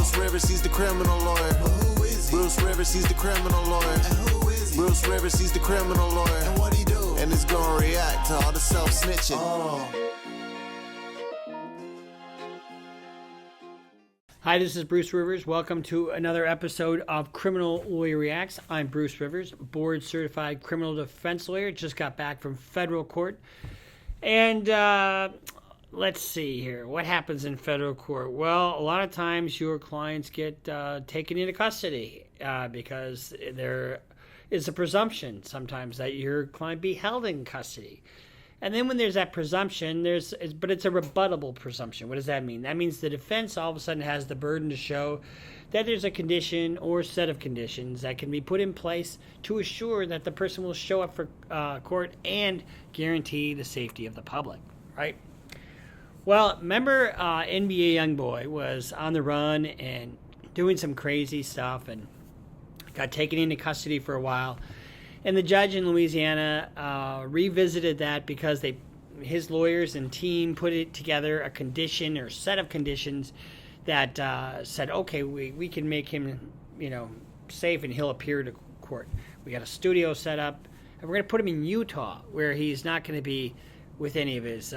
Bruce Rivers, he's the criminal lawyer. Who is he? Bruce Rivers, he's the criminal lawyer. And who is he? Bruce Rivers, he's the criminal lawyer. And what he do? And he's gonna react to all the self-snitching. Hi, this is Bruce Rivers. Welcome to another episode of Criminal Lawyer Reacts. I'm Bruce Rivers, board-certified criminal defense lawyer. Just got back from federal court. And let's see here. What happens in federal court? Well, a lot of times your clients get taken into custody because there is a presumption sometimes that your client be held in custody. And then when there's that presumption, but it's a rebuttable presumption. What does that mean? That means the defense all of a sudden has the burden to show that there's a condition or set of conditions that can be put in place to assure that the person will show up for court and guarantee the safety of the public, right? Well, remember NBA YoungBoy was on the run and doing some crazy stuff and got taken into custody for a while. And the judge in Louisiana revisited that because his lawyers and team put it together a condition or set of conditions that said, okay, we can make him, safe and he'll appear to court. We got a studio set up, and we're going to put him in Utah, where he's not going to be with any of his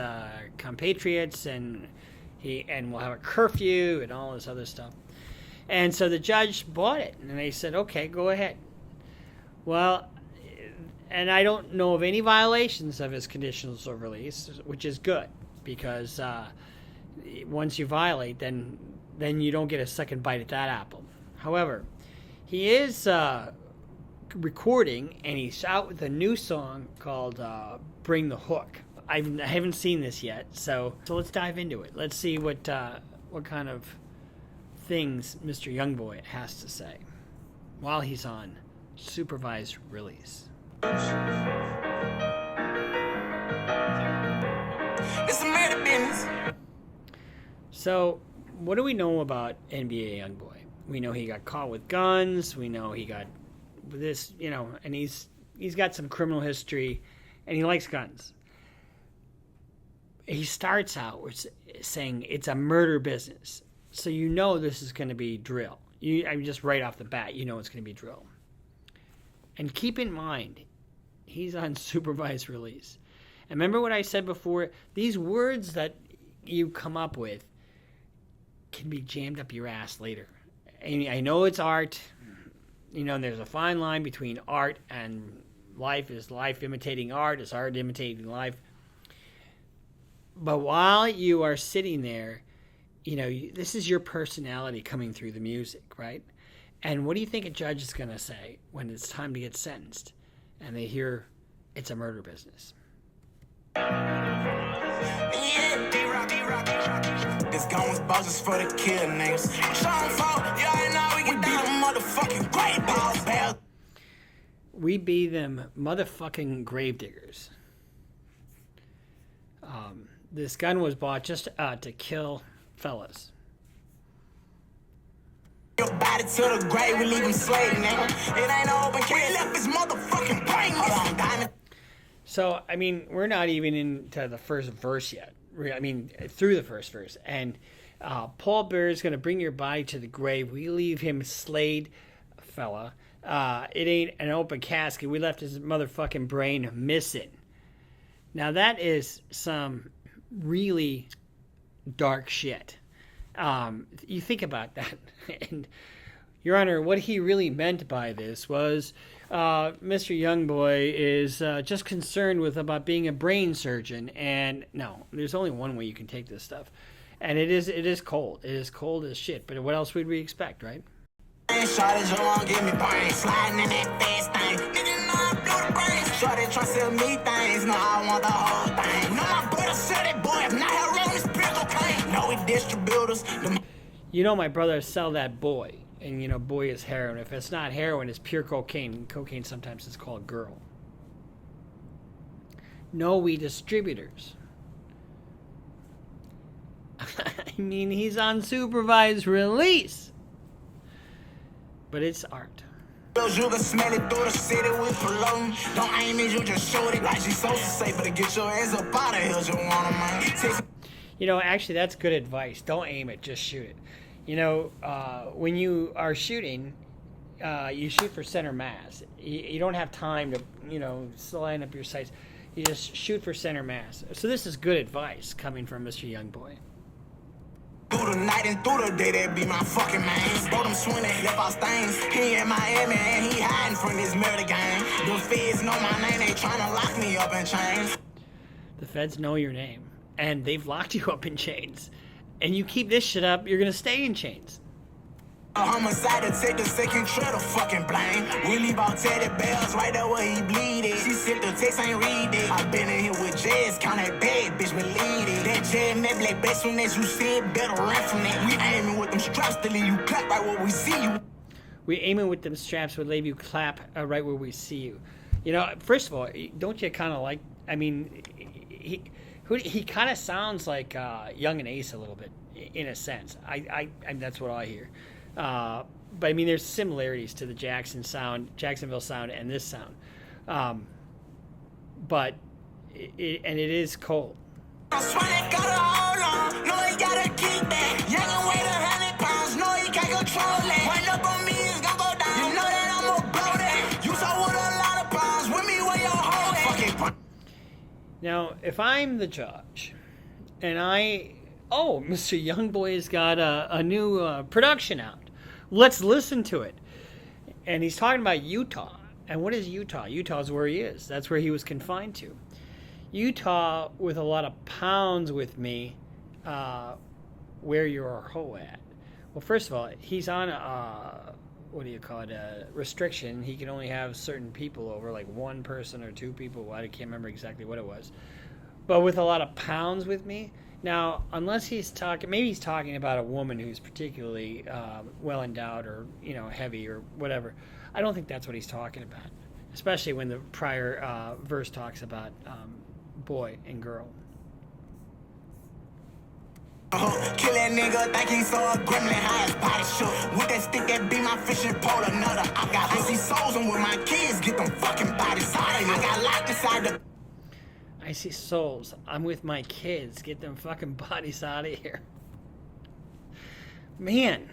compatriots, and we'll have a curfew and all this other stuff. And so the judge bought it, and they said, okay, go ahead. Well, and I don't know of any violations of his conditions of release, which is good, because once you violate, then you don't get a second bite at that apple. However, he is recording, and he's out with a new song called Bring the Hook. I haven't seen this yet, so let's dive into it. Let's see what kind of things Mr. YoungBoy has to say while he's on supervised release. It's a murder business. So, what do we know about NBA YoungBoy? We know he got caught with guns. We know he got this, and he's got some criminal history, and he likes guns. He starts out with saying it's a murder business, so this is going to be drill. Just right off the bat, it's going to be drill. And keep in mind, he's on supervised release. And remember what I said before? These words that you come up with can be jammed up your ass later. I know it's art. There's a fine line between art and life. Is life imitating art? Is art imitating life? But while you are sitting there, this is your personality coming through the music, right? And what do you think a judge is going to say when it's time to get sentenced and they hear it's a murder business? Yeah, D-Rock. This gun was bosses for the kill niggas. Sean Fall, you already know we get down motherfucking great balls. We be them motherfucking gravediggers. This gun was bought just to kill fellas. Your body to the grave, we leave him slave, nigga. It ain't open case, left his motherfucking brain. So, we're not even into the first verse yet. Through the first verse. And Paul Bear is going to bring your body to the grave. We leave him slayed, fella. It ain't an open casket. We left his motherfucking brain missing. Now, that is some really dark shit. You think about that. And, Your Honor, what he really meant by this was Mr. YoungBoy is just concerned about being a brain surgeon. And no, there's only one way you can take this stuff. And it is cold. It is cold as shit. But what else would we expect, right? Shorty, you won't give me brains. Sliding in that fast thing. Nigga, know I blow the brains. Shorty, try to sell me things. No, I want the whole thing. No, my brother sell that boy. If not, how wrong is pure cocaine? No, we distributors. My brother sell that boy. And, boy is heroin. If it's not heroin, it's pure cocaine. Cocaine sometimes is called girl. No, we distributors. He's on supervised release. But it's art. You can smell it through the city with cologne. Don't aim it, you just shoot it like she's so safe. But to get your ass up out of here, you want to man. Actually, that's good advice. Don't aim it, just shoot it. when you are shooting, you shoot for center mass. You don't have time to, line up your sights. You just shoot for center mass. So this is good advice coming from Mr. YoungBoy. Through the night and through the day, that be my fucking man. Bro, them swing and left out stains. He in Miami and he hiding from this murder gang. The feds know my name, they tryna lock me up in chains. The feds know your name, and they've locked you up in chains. And you keep this shit up, you're gonna stay in chains. Homicide to take the second trail to fucking blame. We leave out Teddy Bells right there where he bleeding. She sent the text, ain't read it. I been in here with Jazz, count that bag, bitch, believe it. That Jazz met black best one as you see it, better run from that. We aiming with them straps to leave you clap right where we see you. We aiming with them straps would leave you clap right where we see you. First of all, don't you kind of like, he kind of sounds like Young and Ace a little bit, in a sense. I that's what I hear. But there's similarities to the Jacksonville sound, and this sound. But it is cold. I swear they gotta hold on, no he gotta keep that. Young and weigh 100 pounds, no he can't control it. Run up on me, it's gonna go down. You know that I'm gonna blow that. You saw with a lot of pounds, with me where your hoe at. Fucking. Now, if I'm the judge, and Mr. YoungBoy's got a new production out. Let's listen to it. And he's talking about Utah. And what is Utah? Utah is where he is. That's where he was confined to. Utah with a lot of pounds with me, where you're a hoe at. Well, first of all, he's on a restriction. He can only have certain people over, like one person or two people. I can't remember exactly what it was. But with a lot of pounds with me. Now, unless maybe he's talking about a woman who's particularly well endowed or, heavy or whatever. I don't think that's what he's talking about, especially when the prior verse talks about boy and girl. Kill that nigga, think he saw a gremlin, how his body shook. With that stick that be my fishing pole, another. I got icy souls, and with my kids, get them fucking bodies out of here. I got locked inside the. I see souls. I'm with my kids. Get them fucking bodies out of here. Man.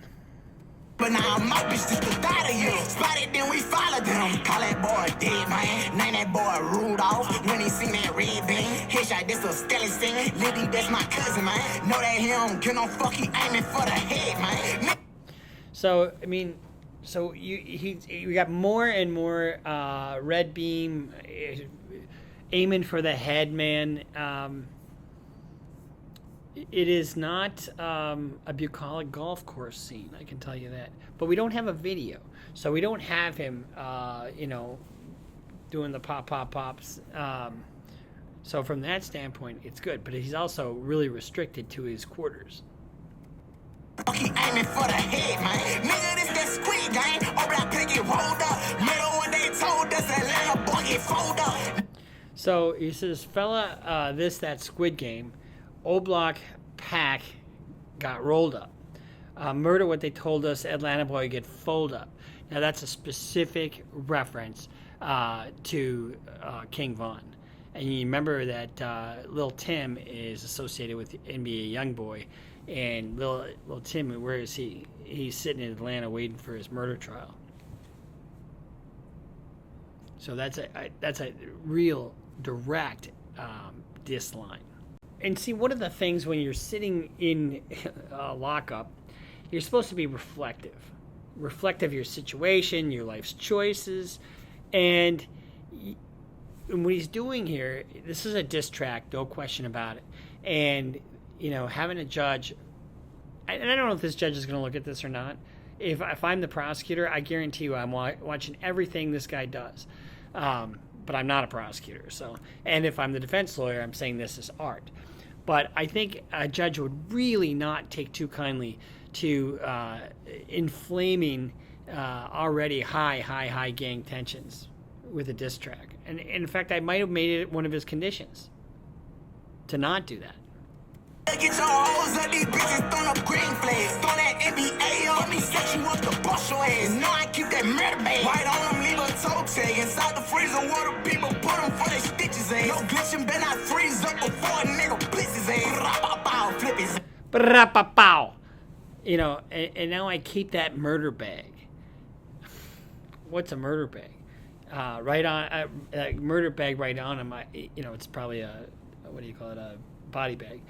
But now my bitch just to die to you. Spotted, then we followed them. Call that boy dead, man. Name that boy Rudolph. When he seen that red beam. Headshot, this a skeleton. Liddy, that's my cousin, man. Know that he don't get no fuck, he aiming for the head, man. So, you got more and more red beam aiming for the head, man. It is not a bucolic golf course scene, I can tell you that. But we don't have a video, so we don't have him, doing the pops. So from that standpoint, it's good. But he's also really restricted to his quarters. He aiming for the head, man. Nigga, this that squid game. Oh, black pig get rolled up. Middle what they told us, Atlanta boy get fold up. So he says, fella, that Squid Game, O-Block pack got rolled up. Murder what they told us, Atlanta boy get fold up. Now that's a specific reference to King Von. And you remember that Lil Tim is associated with NBA YoungBoy. And Lil Tim, where is he? He's sitting in Atlanta waiting for his murder trial. So that's a real direct diss line. And see, one of the things when you're sitting in lockup, you're supposed to be reflective of your situation, your life's choices, and what he's doing here, this is a diss track, no question about it. And having a judge, and I don't know if this judge is going to look at this or not. If I'm the prosecutor, I guarantee you I'm watching everything this guy does. But I'm not a prosecutor. And if I'm the defense lawyer, I'm saying this is art. But I think a judge would really not take too kindly to inflaming already high gang tensions with a diss track. And in fact, I might have made it one of his conditions to not do that. Get your hoes up, these bitches throwing up green flags. Throw that NBA on me, set you up to bust your ass. Know I keep that murder bag. Right on them, leave a toe tag. Inside the freezer, water people put them for their stitches ass. No glitching, better not freeze up before a nigga blitz his ass. Ra-pa-pow, flip his. Ra-pa-pow. You know, and now I keep that murder bag. What's a murder bag? Right on a murder bag right on him. You know, it's probably a body bag.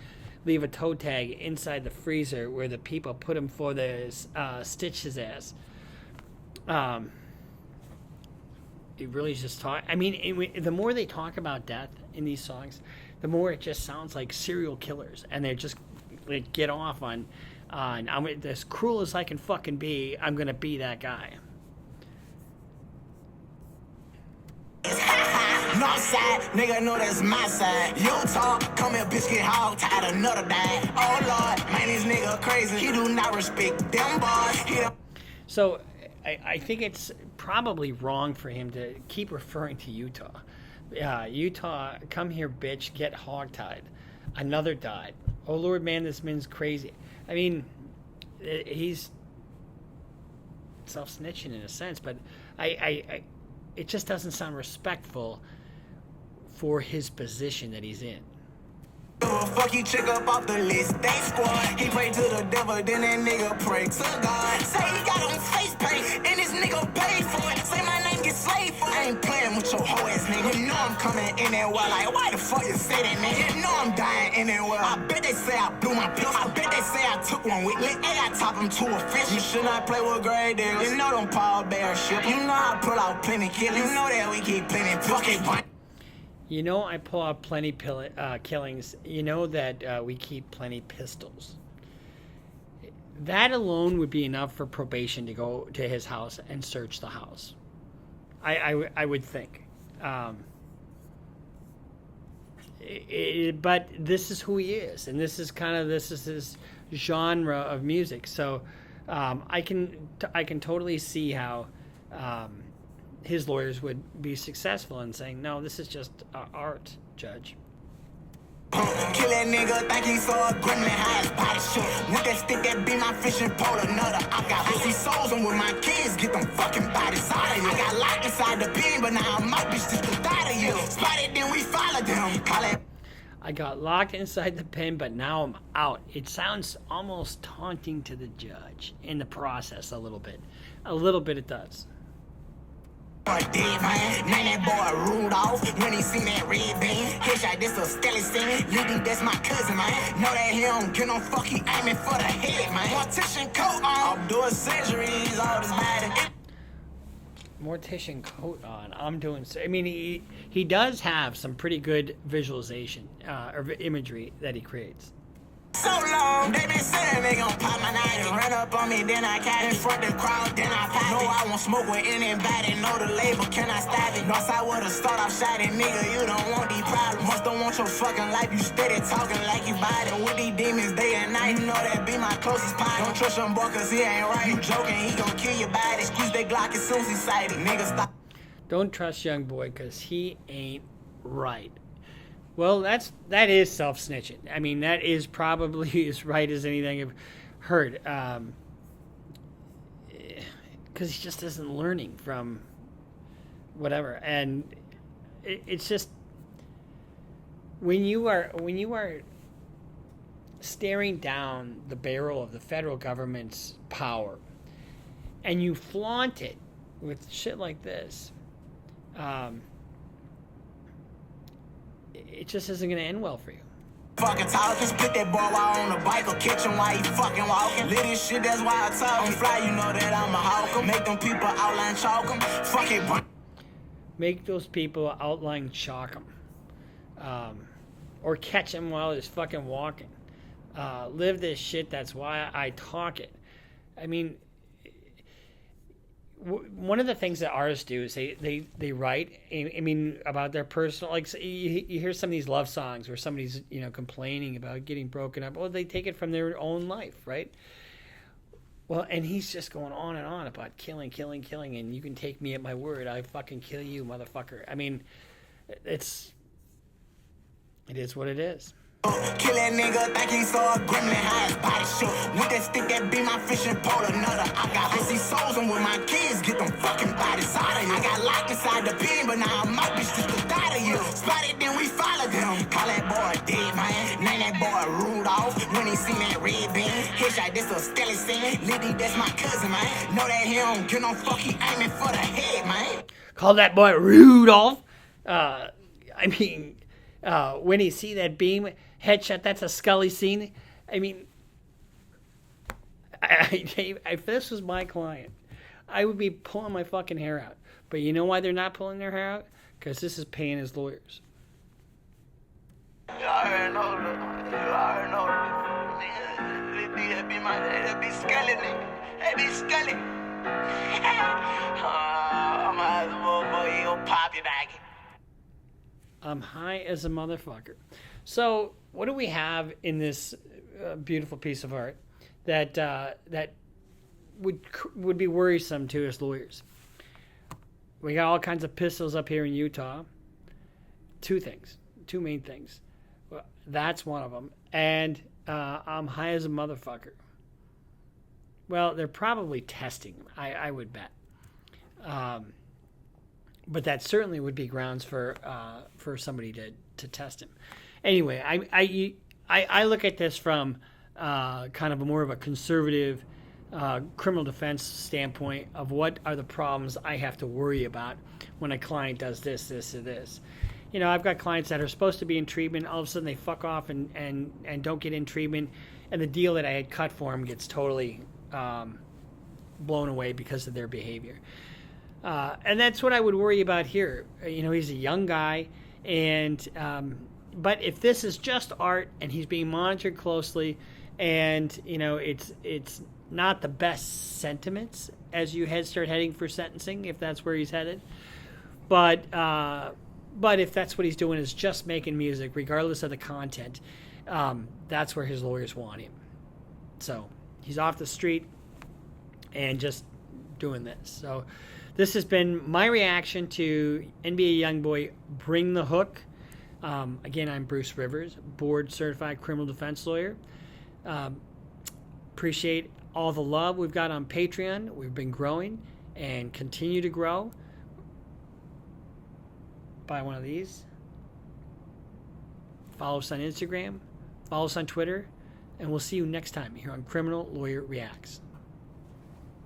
Leave a toe tag inside the freezer where the people put him for the stitch his ass. It really just talk. I mean, the more they talk about death in these songs, the more it just sounds like serial killers, and they just like get off on I'm as cruel as I can fucking be. I'm gonna be that guy. Northside, nigga know that's my side. Utah, come here, bitch, get hog tied, another day. Oh Lord, man, this nigga crazy. He do not respect them boys. So I think it's probably wrong for him to keep referring to Utah. Utah, come here, bitch, get hog-tied. Another died. Oh, Lord, man, this man's crazy. I mean, he's self-snitching in a sense, but it just doesn't sound respectful for his position that he's in. Fuck you, check up off the list. They squad. He pray to the devil, then that nigga pray to God. Say he got on face paint, and this nigga paid for it. Say my name get slaved for it. I ain't playing with your hoe ass nigga. You know I'm coming in there well, like, why the fuck you say that, nigga? You know I'm dying in there well. I bet they say I blew my pills. I bet they say I took one with me. And I top him to a fish. You should not play with grade diggers. You know them Paul Bear shit. You know I pull out plenty killings. You know that we keep plenty fucking fun. You know I pull out plenty killings. You know that we keep plenty pistols. That alone would be enough for probation to go to his house and search the house. I would think. But this is who he is, and this is his genre of music. So I can totally see how his lawyers would be successful in saying, no, this is just art, Judge. Kill that nigga, think he saw a gremlin, high as body shit. With that stick that be my fishing pole, another. I got pussy souls, and with my kids, get them fucking bodies out of here. I got locked inside the pen, but now I'm out, bitch, just to die to you. Spotted, then we followed them. Call it. I got locked inside the pen, but now I'm out. It sounds almost taunting to the judge in the process a little bit. A little bit it does. Dead, man. Man, that boy Rudolph when he seen that red beam. Headshot, this a skelly scene. You think that's my cousin, man? Know that he don't get no fuck, he aiming for the head, man. Mortician coat on. I'm doing surgeries, all this bad. Mortician coat on. I'm doing. I mean, he does have some pretty good visualization or imagery that he creates. So long, they been saying they gon' pop my night. Run up on me, then I catch in front the crowd, then I pop. No, I won't smoke with anybody. Know the label, can I stop it? Northside with a start off shot it, nigga. You don't want these problems. Must don't want your fucking life. You steady talking like you bought it. With these demons day and night, you know that be my closest partner. Don't trust him, boy, cause he ain't right. You joking, he gon' kill your body. Squeeze that Glock as soon as he sight it. Nigga, stop. Don't trust YoungBoy cause he ain't right. Well, that is self-snitching. I mean, that is probably as right as anything I've heard. Because he just isn't learning from whatever. And it's just when you are staring down the barrel of the federal government's power and you flaunt it with shit like this, it just isn't going to end well for you. Fucking talking, split that boy while on the bike or catch him while he fucking walking. Lit this shit, that's why I talk. On fly, you know that I'm a hawker. Make them people outline chalk 'em. Fuck it. Make those people outline chalk 'em. Or catch him while he's fucking walking. Live this shit, that's why I talk it. I mean, one of the things that artists do is they write, I mean, about their personal, like you hear some of these love songs where somebody's, complaining about getting broken up. Well, they take it from their own life, right? Well, and he's just going on and on about killing, and you can take me at my word. I fucking kill you, motherfucker. I mean, it is what it is. Kill that nigga, think he saw a gremlin, high as body shit. With that stick that be my fishing pole, another. I got pussy souls, and with my kids, get them fucking bodies out of here. I got locked inside the pen, but now I'm out, bitch, just to die to you. Spotted, then we followed him. Call that boy dead, man. Name that boy Rudolph when he seen that red beam. Headshot, this a skelly scene. Liddy, that's my cousin, man. Know that he don't get no fuck, he aiming for the head, man. Call that boy Rudolph. When he see that beam headshot, that's a Scully scene. I mean, if this was my client, I would be pulling my fucking hair out. But you know why they're not pulling their hair out? Because this is paying his lawyers. You already know. That be my, that be Scully, nigga. That be Scully. I'm high as a motherfucker, you gon' pop your back. I'm high as a motherfucker. So, what do we have in this beautiful piece of art that would be worrisome to his lawyers? We got all kinds of pistols up here in Utah. Two main things. Well, that's one of them. And I'm high as a motherfucker. Well, they're probably testing, I would bet. But that certainly would be grounds for somebody to test him. Anyway, I look at this from kind of more of a conservative criminal defense standpoint of what are the problems I have to worry about when a client does this, or this. You know, I've got clients that are supposed to be in treatment. All of a sudden, they fuck off and don't get in treatment, and the deal that I had cut for them gets totally blown away because of their behavior. And that's what I would worry about here. You know, he's a young guy, and but if this is just art and he's being monitored closely, and you know it's not the best sentiments as you start heading for sentencing, if that's where he's headed, but if that's what he's doing is just making music, regardless of the content, that's where his lawyers want him. So he's off the street and just doing this. So this has been my reaction to NBA YoungBoy Bring the Hook. Again, I'm Bruce Rivers, board certified criminal defense lawyer. Appreciate all the love we've got on Patreon. We've been growing and continue to grow. Buy one of these. Follow us on Instagram. Follow us on Twitter. And we'll see you next time here on Criminal Lawyer Reacts.